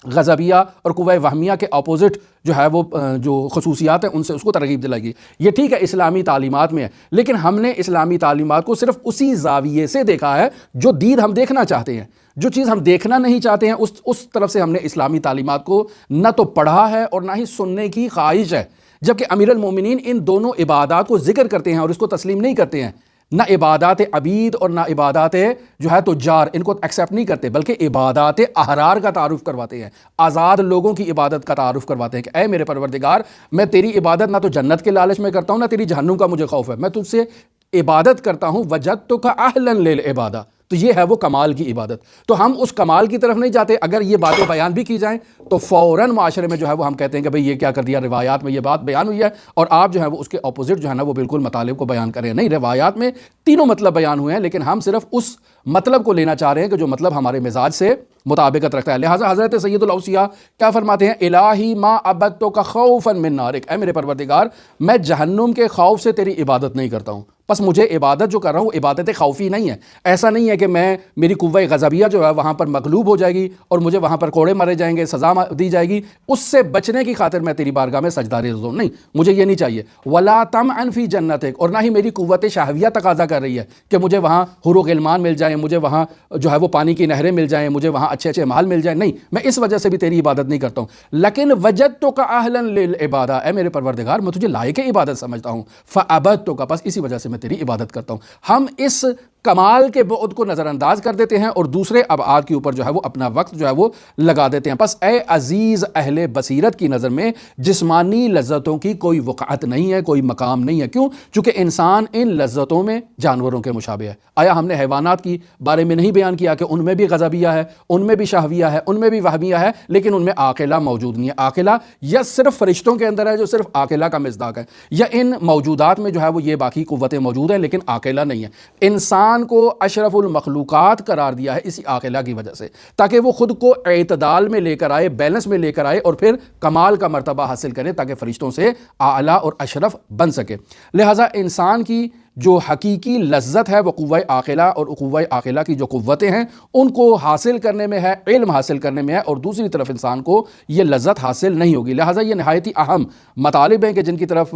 غضبیہ اور قوہ وہمیہ کے اپوزٹ جو ہے وہ جو خصوصیات ہیں ان سے اس کو ترغیب دلائے گی۔ یہ ٹھیک ہے اسلامی تعلیمات میں ہے، لیکن ہم نے اسلامی تعلیمات کو صرف اسی زاویے سے دیکھا ہے جو دید ہم دیکھنا چاہتے ہیں۔ جو چیز ہم دیکھنا نہیں چاہتے ہیں اس طرف سے ہم نے اسلامی تعلیمات کو نہ تو پڑھا ہے اور نہ ہی سننے کی خواہش ہے، جبکہ امیر المومنین ان دونوں عبادات کو ذکر کرتے ہیں اور اس کو تسلیم نہیں کرتے ہیں، نہ عبادات عبید اور نہ عبادات جو ہے تجار، ان کو ایکسیپٹ نہیں کرتے، بلکہ عبادات احرار کا تعارف کرواتے ہیں، آزاد لوگوں کی عبادت کا تعارف کرواتے ہیں کہ اے میرے پروردگار میں تیری عبادت نہ تو جنت کے لالچ میں کرتا ہوں نہ تیری جہنم کا مجھے خوف ہے، میں تجھ سے عبادت کرتا ہوں وجدتک اہلا للعبادہ، تو یہ ہے وہ کمال کی عبادت۔ تو ہم اس کمال کی طرف نہیں جاتے۔ اگر یہ باتیں بیان بھی کی جائیں تو فوراً معاشرے میں جو ہے وہ ہم کہتے ہیں کہ بھئی یہ کیا کر دیا، روایات میں یہ بات بیان ہوئی ہے اور آپ جو ہے وہ اس کے اپوزٹ جو ہے نا وہ بالکل مطالب کو بیان کریں۔ نہیں، روایات میں تینوں مطلب بیان ہوئے ہیں، لیکن ہم صرف اس مطلب کو لینا چاہ رہے ہیں کہ جو مطلب ہمارے مزاج سے مطابقت رکھتا ہے۔ لہٰذا حضرت سید الاوصیاء کیا فرماتے ہیں؟ الہی ما عبدتک خوفا من نارک، اے میرے پروردگار میں جہنم کے خوف سے تیری عبادت نہیں کرتا ہوں، بس مجھے عبادت جو کر رہا ہوں وہ عبادت خوفی نہیں ہے۔ ایسا نہیں ہے کہ میں میری قوہ غضبیہ جو ہے وہاں پر مغلوب ہو جائے گی اور مجھے وہاں پر کوڑے مارے جائیں گے، سزا دی جائے گی، اس سے بچنے کی خاطر میں تیری بارگاہ میں سجدہ ریز ہوں، نہیں، مجھے یہ نہیں چاہیے۔ ولا طمعا فی جنتک، اور نہ ہی میری قوت شہویہ تقاضا کر رہی ہے کہ مجھے وہاں حور و غلمان مل جائیں، مجھے وہاں جو ہے وہ پانی کی نہریں مل جائیں، مجھے وہاں اچھے اچھے محل مل جائیں، نہیں، میں اس وجہ سے بھی تیری عبادت نہیں کرتا ہوں۔ لیکن وجدتک اہلا للعبادہ، اے میرے پروردگار میں تجھے لائق عبادت سمجھتا ہوں، فعبدتک، بس اسی وجہ سے میں تیری عبادت کرتا ہوں۔ ہم اس کمال کے بعد کو نظر انداز کر دیتے ہیں اور دوسرے ابعاد کے اوپر جو ہے وہ اپنا وقت جو ہے وہ لگا دیتے ہیں۔ بس اے عزیز اہل بصیرت کی نظر میں جسمانی لذتوں کی کوئی وقعت نہیں ہے، کوئی مقام نہیں ہے۔ کیوں؟ چونکہ انسان ان لذتوں میں جانوروں کے مشابہ ہے۔ آیا ہم نے حیوانات کی بارے میں نہیں بیان کیا کہ ان میں بھی غضبیہ ہے، ان میں بھی شہویہ ہے، ان میں بھی وہمیہ ہے، لیکن ان میں عاقلہ موجود نہیں ہے۔ عاقلہ یا صرف فرشتوں کے اندر ہے جو صرف عاقلہ کا مصداق ہے، یا ان موجودات میں جو ہے وہ یہ باقی قوتیں موجود ہیں لیکن عاقلہ نہیں ہے۔ انسان کو اشرف المخلوقات قرار دیا ہے اسی عاقلہ کی وجہ سے، تاکہ وہ خود کو اعتدال میں لے کر آئے، بیلنس میں لے کر آئے اور پھر کمال کا مرتبہ حاصل کرے، تاکہ فرشتوں سے اعلیٰ اور اشرف بن سکے۔ لہٰذا انسان کی جو حقیقی لذت ہے وہ قوہ عاقلہ، اور قوہ عاقلہ کی جو قوتیں ہیں ان کو حاصل کرنے میں ہے، علم حاصل کرنے میں ہے، اور دوسری طرف انسان کو یہ لذت حاصل نہیں ہوگی۔ لہٰذا یہ نہایت ہی اہم مطالب ہیں کہ جن کی طرف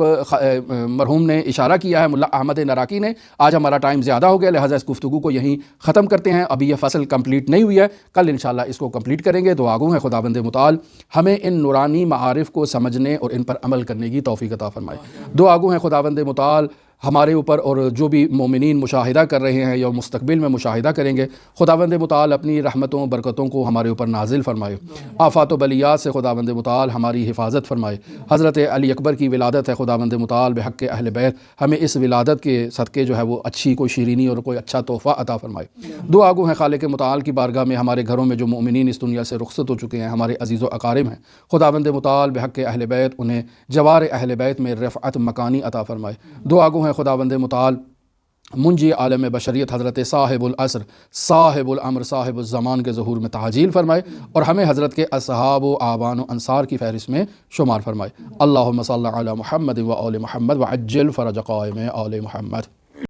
مرحوم نے اشارہ کیا ہے، ملا احمد نراقی نے۔ آج ہمارا ٹائم زیادہ ہو گیا، لہٰذا اس گفتگو کو یہیں ختم کرتے ہیں۔ ابھی یہ فصل کمپلیٹ نہیں ہوئی ہے، کل انشاءاللہ اس کو کمپلیٹ کریں گے۔ دعا گو ہے خداوند متعال ہمیں ان نورانی معارف کو سمجھنے اور ان پر عمل کرنے کی توفیق عطا فرمائے۔ دعا گو ہے خداوند متعال ہمارے اوپر اور جو بھی مومنین مشاہدہ کر رہے ہیں یا مستقبل میں مشاہدہ کریں گے، خداوند متعال اپنی رحمتوں برکتوں کو ہمارے اوپر نازل فرمائے۔ آفات و بلیات سے خداوند متعال ہماری حفاظت فرمائے۔ حضرت علی اکبر کی ولادت ہے، خداوند متعال بحق اہل بیت ہمیں اس ولادت کے صدقے جو ہے وہ اچھی کوئی شیرینی اور کوئی اچھا تحفہ عطا فرمائے۔ دعا گو ہیں خالق متعال کی بارگاہ میں ہمارے گھروں میں جو مومنین اس دنیا سے رخصت ہو چکے ہیں، ہمارے عزیز و اقارب ہیں، خداوند متعال بحق اہل بیت انہیں جوار اہل بیت میں رفعت مکانی عطا فرمائے۔ دعا گو ہیں خداوند متعال منجی عالم بشریت حضرت صاحب العصر صاحب الامر صاحب الزمان کے ظہور میں تعجیل فرمائے، اور ہمیں حضرت کے اصحاب و آبان و انصار کی فہرست میں شمار فرمائے۔ اللہم صلی علی محمد و آل محمد وعجل فرج قائم آل محمد۔